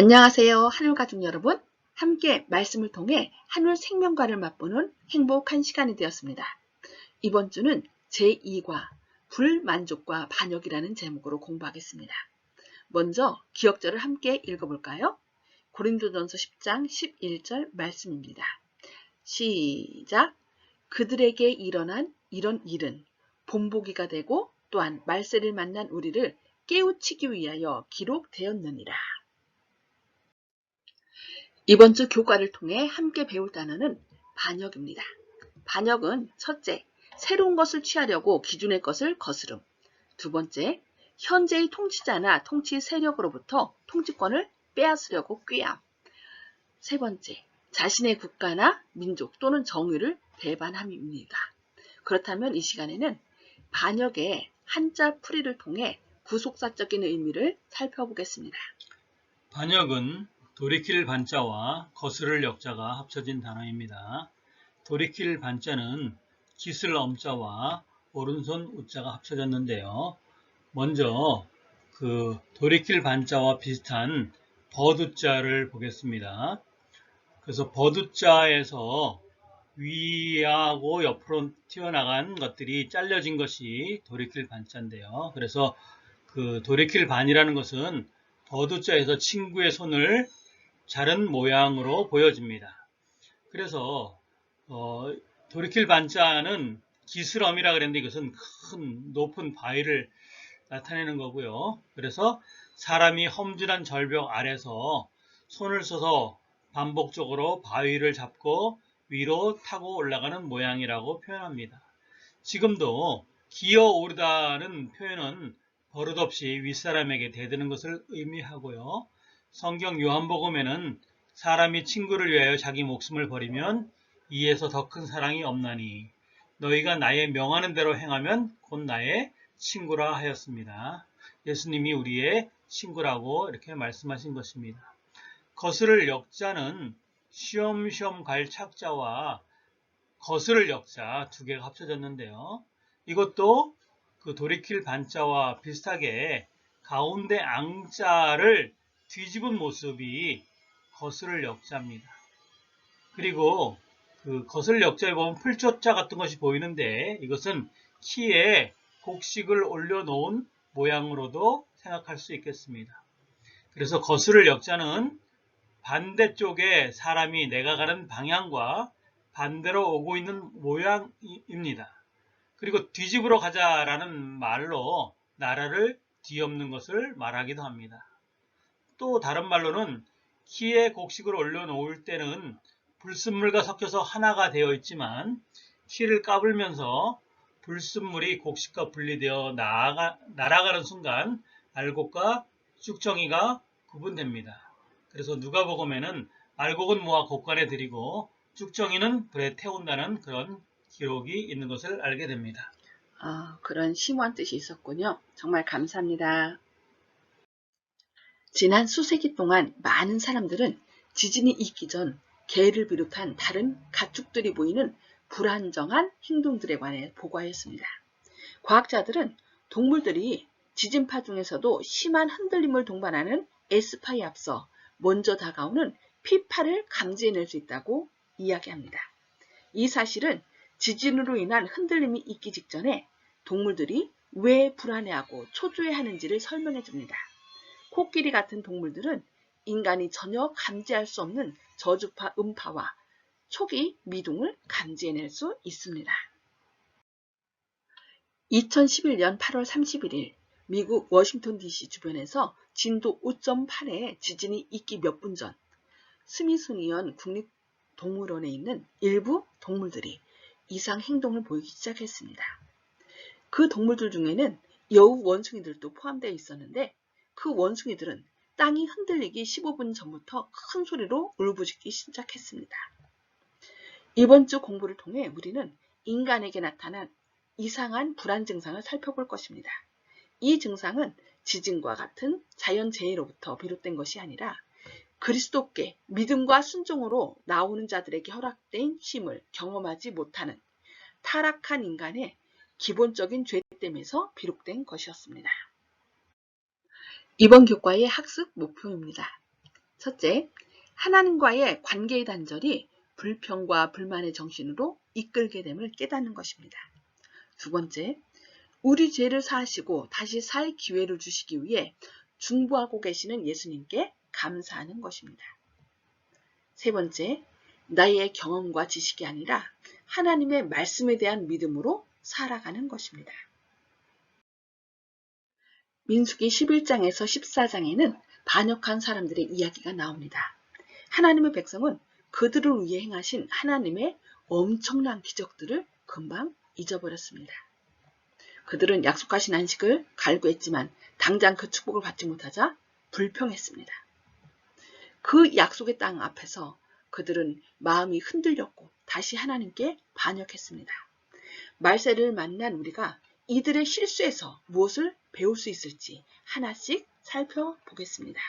안녕하세요. 한울가족 여러분. 함께 말씀을 통해 한울 생명과를 맛보는 행복한 시간이 되었습니다. 이번 주는 제2과 불만족과 반역이라는 제목으로 공부하겠습니다. 먼저 기억절을 함께 읽어볼까요? 고린도전서 10장 11절 말씀입니다. 시작! 그들에게 일어난 이런 일은 본보기가 되고 또한 말세를 만난 우리를 깨우치기 위하여 기록되었느니라. 이번 주 교과를 통해 함께 배울 단어는 반역입니다. 반역은 첫째, 새로운 것을 취하려고 기존의 것을 거스름. 두 번째, 현재의 통치자나 통치 세력으로부터 통치권을 빼앗으려고 꾀함. 세 번째, 자신의 국가나 민족 또는 정의를 배반함입니다. 그렇다면 이 시간에는 반역의 한자 풀이를 통해 구속사적인 의미를 살펴보겠습니다. 반역은 돌이킬 반자와 거스를 역자가 합쳐진 단어입니다. 돌이킬 반자는 기슬 엄자와 오른손 우자가 합쳐졌는데요. 먼저 돌이킬 반자와 비슷한 버두자를 보겠습니다. 그래서 버두자에서 위하고 옆으로 튀어나간 것들이 잘려진 것이 돌이킬 반자인데요. 그래서 돌이킬 반이라는 것은 버두자에서 친구의 손을 자른 모양으로 보여집니다. 그래서 돌이킬 반자는 기스럼이라 그랬는데 이것은 큰 높은 바위를 나타내는 거고요. 그래서 사람이 험준한 절벽 아래서 손을 써서 반복적으로 바위를 잡고 위로 타고 올라가는 모양이라고 표현합니다. 지금도 기어오르다는 표현은 버릇없이 윗사람에게 대드는 것을 의미하고요. 성경 요한복음에는 사람이 친구를 위하여 자기 목숨을 버리면 이에서 더 큰 사랑이 없나니 너희가 나의 명하는 대로 행하면 곧 나의 친구라 하였습니다. 예수님이 우리의 친구라고 이렇게 말씀하신 것입니다. 거스를 역자는 쉬엄쉬엄 갈 착자와 거스를 역자 두 개가 합쳐졌는데요. 이것도 돌이킬 반자와 비슷하게 가운데 앙자를 뒤집은 모습이 거스를 역자입니다. 그리고 거스를 역자에 보면 풀초자 같은 것이 보이는데 이것은 키에 곡식을 올려놓은 모양으로도 생각할 수 있겠습니다. 그래서 거스를 역자는 반대쪽에 사람이 내가 가는 방향과 반대로 오고 있는 모양입니다. 그리고 뒤집으러 가자라는 말로 나라를 뒤엎는 것을 말하기도 합니다. 또 다른 말로는 키에 곡식을 올려놓을 때는 불순물과 섞여서 하나가 되어 있지만 키를 까불면서 불순물이 곡식과 분리되어 날아가는 순간 알곡과 쭉정이가 구분됩니다. 그래서 누가복음에는 알곡은 모아 곡간에 들이고 쭉정이는 불에 태운다는 그런 기록이 있는 것을 알게 됩니다. 그런 심오한 뜻이 있었군요. 정말 감사합니다. 지난 수세기 동안 많은 사람들은 지진이 있기 전 개를 비롯한 다른 가축들이 보이는 불안정한 행동들에 관해 보고하였습니다. 과학자들은 동물들이 지진파 중에서도 심한 흔들림을 동반하는 S파에 앞서 먼저 다가오는 P파를 감지해낼 수 있다고 이야기합니다. 이 사실은 지진으로 인한 흔들림이 있기 직전에 동물들이 왜 불안해하고 초조해하는지를 설명해 줍니다. 코끼리 같은 동물들은 인간이 전혀 감지할 수 없는 저주파 음파와 초기 미동을 감지해낼 수 있습니다. 2011년 8월 31일 미국 워싱턴 DC 주변에서 진도 5.8의 지진이 있기 몇 분 전 스미소니언 국립동물원에 있는 일부 동물들이 이상 행동을 보이기 시작했습니다. 그 동물들 중에는 여우 원숭이들도 포함되어 있었는데 그 원숭이들은 땅이 흔들리기 15분 전부터 큰 소리로 울부짖기 시작했습니다. 이번 주 공부를 통해 우리는 인간에게 나타난 이상한 불안 증상을 살펴볼 것입니다. 이 증상은 지진과 같은 자연재해로부터 비롯된 것이 아니라 그리스도께 믿음과 순종으로 나오는 자들에게 허락된 쉼을 경험하지 못하는 타락한 인간의 기본적인 죄됨에서 비롯된 것이었습니다. 이번 교과의 학습 목표입니다. 첫째, 하나님과의 관계의 단절이 불평과 불만의 정신으로 이끌게 됨을 깨닫는 것입니다. 두 번째, 우리 죄를 사하시고 다시 살 기회를 주시기 위해 중보하고 계시는 예수님께 감사하는 것입니다. 세 번째, 나의 경험과 지식이 아니라 하나님의 말씀에 대한 믿음으로 살아가는 것입니다. 민수기 11장에서 14장에는 반역한 사람들의 이야기가 나옵니다. 하나님의 백성은 그들을 위해 행하신 하나님의 엄청난 기적들을 금방 잊어버렸습니다. 그들은 약속하신 안식을 갈구했지만 당장 그 축복을 받지 못하자 불평했습니다. 그 약속의 땅 앞에서 그들은 마음이 흔들렸고 다시 하나님께 반역했습니다. 말세를 만난 우리가 이들의 실수에서 무엇을 배울 수 있을지 하나씩 살펴보겠습니다.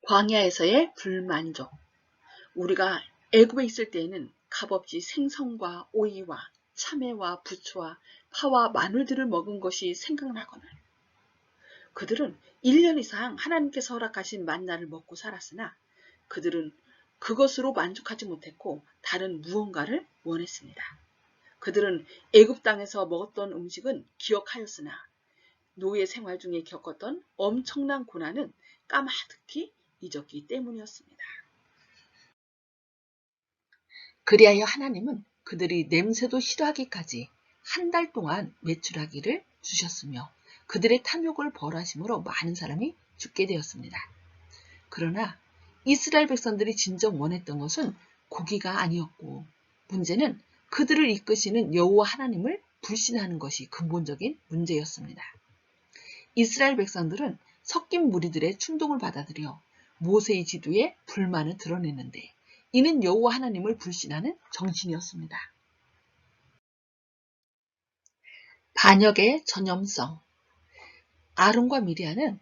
광야에서의 불만족. 우리가 애굽에 있을 때에는 값없이 생선과 오이와 참외와 부추와 파와 마늘들을 먹은 것이 생각나거늘 그들은 1년 이상 하나님께서 허락하신 만나를 먹고 살았으나 그들은 그것으로 만족하지 못했고 다른 무언가를 원했습니다. 그들은 애굽 땅에서 먹었던 음식은 기억하였으나 노예 생활 중에 겪었던 엄청난 고난은 까마득히 잊었기 때문이었습니다. 그리하여 하나님은 그들이 냄새도 싫어하기까지 한 달 동안 매출하기를 주셨으며 그들의 탐욕을 벌하심으로 많은 사람이 죽게 되었습니다. 그러나 이스라엘 백성들이 진정 원했던 것은 고기가 아니었고 문제는 그들을 이끄시는 여호와 하나님을 불신하는 것이 근본적인 문제였습니다. 이스라엘 백성들은 섞인 무리들의 충동을 받아들여 모세의 지도에 불만을 드러냈는데 이는 여호와 하나님을 불신하는 정신이었습니다. 반역의 전염성. 아론과 미리암은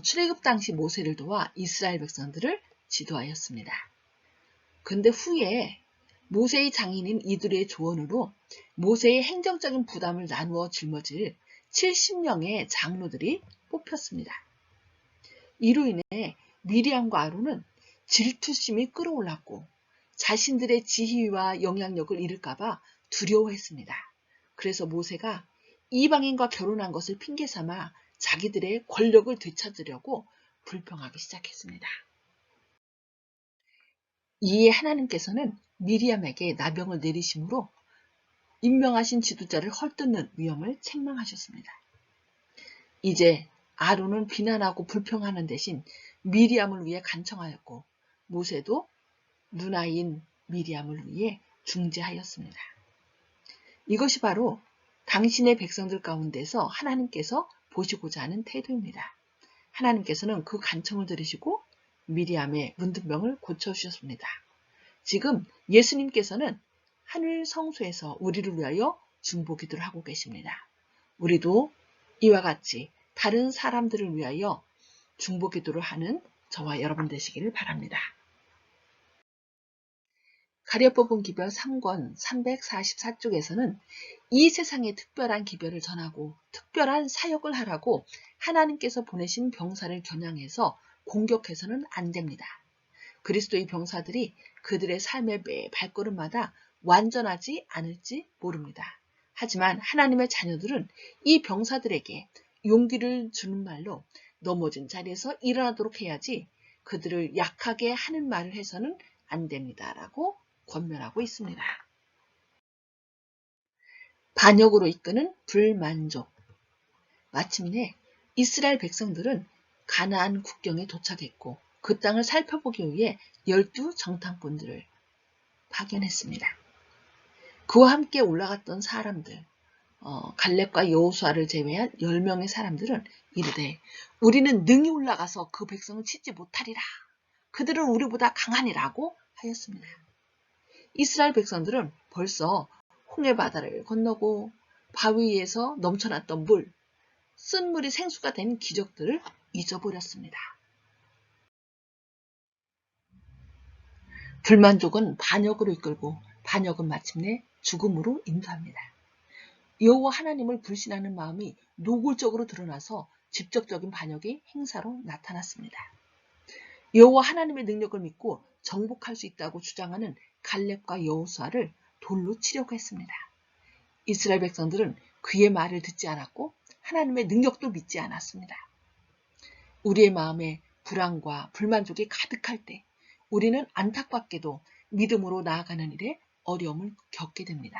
출애굽 당시 모세를 도와 이스라엘 백성들을 지도하였습니다. 그런데 후에 모세의 장인인 이들의 조언으로 모세의 행정적인 부담을 나누어 짊어질 70명의 장로들이 뽑혔습니다. 이로 인해 미리암과 아론은 질투심이 끌어올랐고 자신들의 지위와 영향력을 잃을까봐 두려워했습니다. 그래서 모세가 이방인과 결혼한 것을 핑계삼아 자기들의 권력을 되찾으려고 불평하기 시작했습니다. 이에 하나님께서는 미리암에게 나병을 내리심으로 임명하신 지도자를 헐뜯는 위험을 책망하셨습니다. 이제 아론은 비난하고 불평하는 대신 미리암을 위해 간청하였고 모세도 누나인 미리암을 위해 중재하였습니다. 이것이 바로 당신의 백성들 가운데서 하나님께서 보시고자 하는 태도입니다. 하나님께서는 그 간청을 들으시고 미리암의 문둥병을 고쳐주셨습니다. 지금 예수님께서는 하늘 성소에서 우리를 위하여 중보기도를 하고 계십니다. 우리도 이와 같이 다른 사람들을 위하여 중보기도를 하는 저와 여러분 되시기를 바랍니다. 가려뽑은 기별 3권 344쪽에서는 이 세상의 특별한 기별을 전하고 특별한 사역을 하라고 하나님께서 보내신 병사를 겨냥해서 공격해서는 안 됩니다. 그리스도의 병사들이 그들의 삶의 매 발걸음마다 완전하지 않을지 모릅니다. 하지만 하나님의 자녀들은 이 병사들에게 용기를 주는 말로 넘어진 자리에서 일어나도록 해야지 그들을 약하게 하는 말을 해서는 안 됩니다라고 권면하고 있습니다. 반역으로 이끄는 불만족. 마침내 이스라엘 백성들은 가나안 국경에 도착했고 그 땅을 살펴보기 위해 12 정탐꾼들을 파견했습니다. 그와 함께 올라갔던 사람들, 갈렙과 여호수아를 제외한 10명의 사람들은 이르되 우리는 능히 올라가서 그 백성을 치지 못하리라. 그들은 우리보다 강하니라고 하였습니다. 이스라엘 백성들은 벌써 홍해 바다를 건너고 바위에서 넘쳐났던 물, 쓴 물이 생수가 된 기적들을 잊어버렸습니다. 불만족은 반역으로 이끌고 반역은 마침내 죽음으로 인도합니다. 여호와 하나님을 불신하는 마음이 노골적으로 드러나서 직접적인 반역이 행사로 나타났습니다. 여호와 하나님의 능력을 믿고 정복할 수 있다고 주장하는 갈렙과 여호수아를 돌로 치려고 했습니다. 이스라엘 백성들은 그의 말을 듣지 않았고 하나님의 능력도 믿지 않았습니다. 우리의 마음에 불안과 불만족이 가득할 때 우리는 안타깝게도 믿음으로 나아가는 일에 어려움을 겪게 됩니다.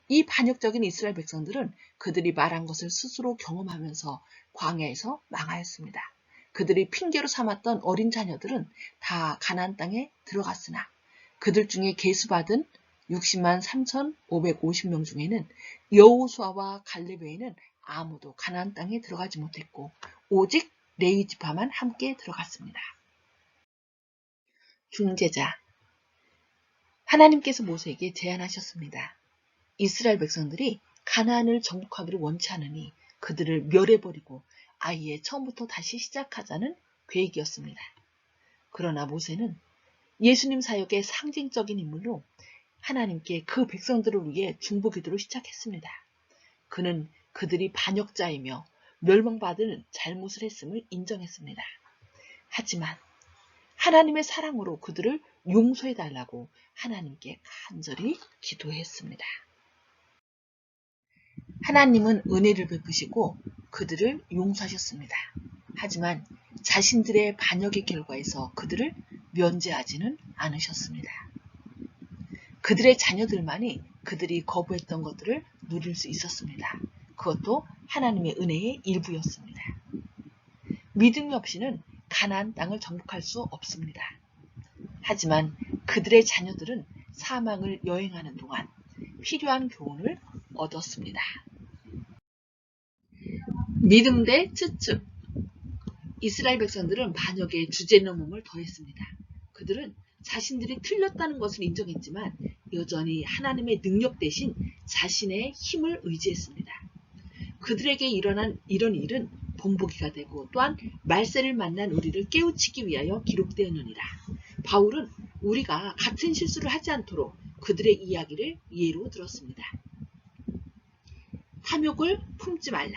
이 반역적인 이스라엘 백성들은 그들이 말한 것을 스스로 경험하면서 광야에서 망하였습니다. 그들이 핑계로 삼았던 어린 자녀들은 다 가나안 땅에 들어갔으나 그들 중에 계수받은 60만 3,550명 중에는 여호수아와 갈렙 외에는 아무도 가나안 땅에 들어가지 못했고 오직 레위 지파만 함께 들어갔습니다. 중재자 하나님께서 모세에게 제안하셨습니다. 이스라엘 백성들이 가나안을 정복하기를 원치 않으니 그들을 멸해버리고 아예 처음부터 다시 시작하자는 계획이었습니다. 그러나 모세는 예수님 사역의 상징적인 인물로 하나님께 그 백성들을 위해 중보기도를 시작했습니다. 그는 그들이 반역자이며 멸망받을 잘못을 했음을 인정했습니다. 하지만 하나님의 사랑으로 그들을 용서해달라고 하나님께 간절히 기도했습니다. 하나님은 은혜를 베푸시고 그들을 용서하셨습니다. 하지만 자신들의 반역의 결과에서 그들을 면제하지는 않으셨습니다. 그들의 자녀들만이 그들이 거부했던 것들을 누릴 수 있었습니다. 그것도 하나님의 은혜의 일부였습니다. 믿음이 없이는 가나안 땅을 정복할 수 없습니다. 하지만 그들의 자녀들은 사막을 여행하는 동안 필요한 교훈을 얻었습니다. 믿음 대 추측. 이스라엘 백성들은 반역에 주제넘음을 더했습니다. 그들은 자신들이 틀렸다는 것을 인정했지만 여전히 하나님의 능력 대신 자신의 힘을 의지했습니다. 그들에게 일어난 이런 일은 본보기가 되고 또한 말세를 만난 우리를 깨우치기 위하여 기록되었느니라. 바울은 우리가 같은 실수를 하지 않도록 그들의 이야기를 예로 들었습니다. 탐욕을 품지 말라.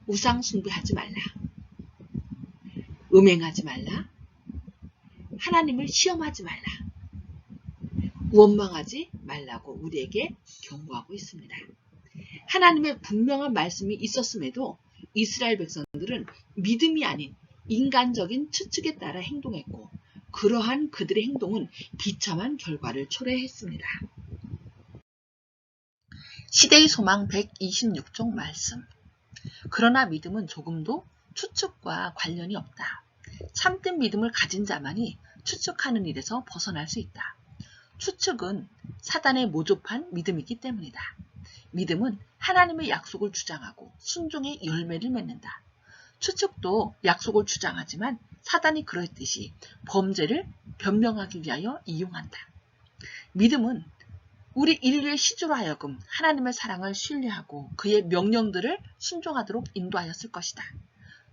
우상 숭배하지 말라. 음행하지 말라. 하나님을 시험하지 말라. 원망하지 말라고 우리에게 경고하고 있습니다. 하나님의 분명한 말씀이 있었음에도 이스라엘 백성들은 믿음이 아닌 인간적인 추측에 따라 행동했고 그러한 그들의 행동은 비참한 결과를 초래했습니다. 시대의 소망 126종 말씀. 그러나 믿음은 조금도 추측과 관련이 없다. 참된 믿음을 가진 자만이 추측하는 일에서 벗어날 수 있다. 추측은 사단의 모조판 믿음이기 때문이다. 믿음은 하나님의 약속을 주장하고 순종의 열매를 맺는다. 추측도 약속을 주장하지만 사단이 그랬듯이 범죄를 변명하기 위하여 이용한다. 믿음은 우리 인류의 시조로 하여금 하나님의 사랑을 신뢰하고 그의 명령들을 순종하도록 인도하였을 것이다.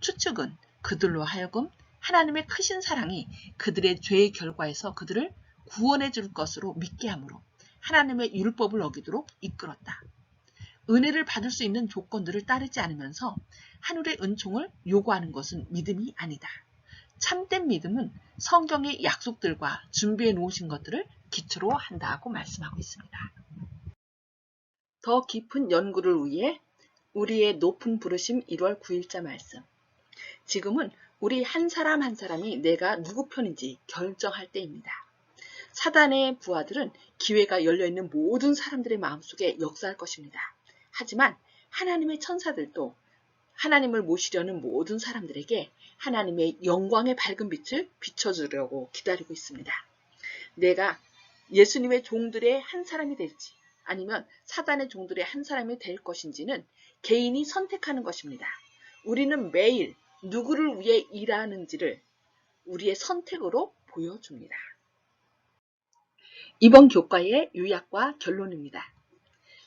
추측은 그들로 하여금 하나님의 크신 사랑이 그들의 죄의 결과에서 그들을 구원해 줄 것으로 믿게 하므로 하나님의 율법을 어기도록 이끌었다. 은혜를 받을 수 있는 조건들을 따르지 않으면서 하늘의 은총을 요구하는 것은 믿음이 아니다. 참된 믿음은 성경의 약속들과 준비해 놓으신 것들을 기초로 한다고 말씀하고 있습니다. 더 깊은 연구를 위해 우리의 높은 부르심 1월 9일자 말씀. 지금은 우리 한 사람 한 사람이 내가 누구 편인지 결정할 때입니다. 사단의 부하들은 기회가 열려있는 모든 사람들의 마음속에 역사할 것입니다. 하지만 하나님의 천사들도 하나님을 모시려는 모든 사람들에게 하나님의 영광의 밝은 빛을 비춰주려고 기다리고 있습니다. 내가 예수님의 종들의 한 사람이 될지 아니면 사단의 종들의 한 사람이 될 것인지는 개인이 선택하는 것입니다. 우리는 매일 누구를 위해 일하는지를 우리의 선택으로 보여줍니다. 이번 교과의 요약과 결론입니다.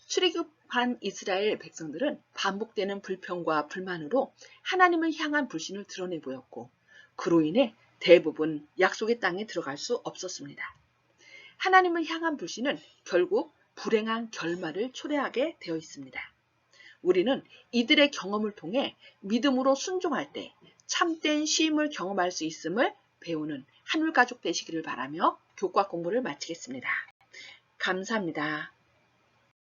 출애굽한 이스라엘 백성들은 반복되는 불평과 불만으로 하나님을 향한 불신을 드러내 보였고 그로 인해 대부분 약속의 땅에 들어갈 수 없었습니다. 하나님을 향한 불신은 결국 불행한 결말을 초래하게 되어 있습니다. 우리는 이들의 경험을 통해 믿음으로 순종할 때 참된 쉼을 경험할 수 있음을 배우는 한울가족 되시기를 바라며 교과 공부를 마치겠습니다. 감사합니다.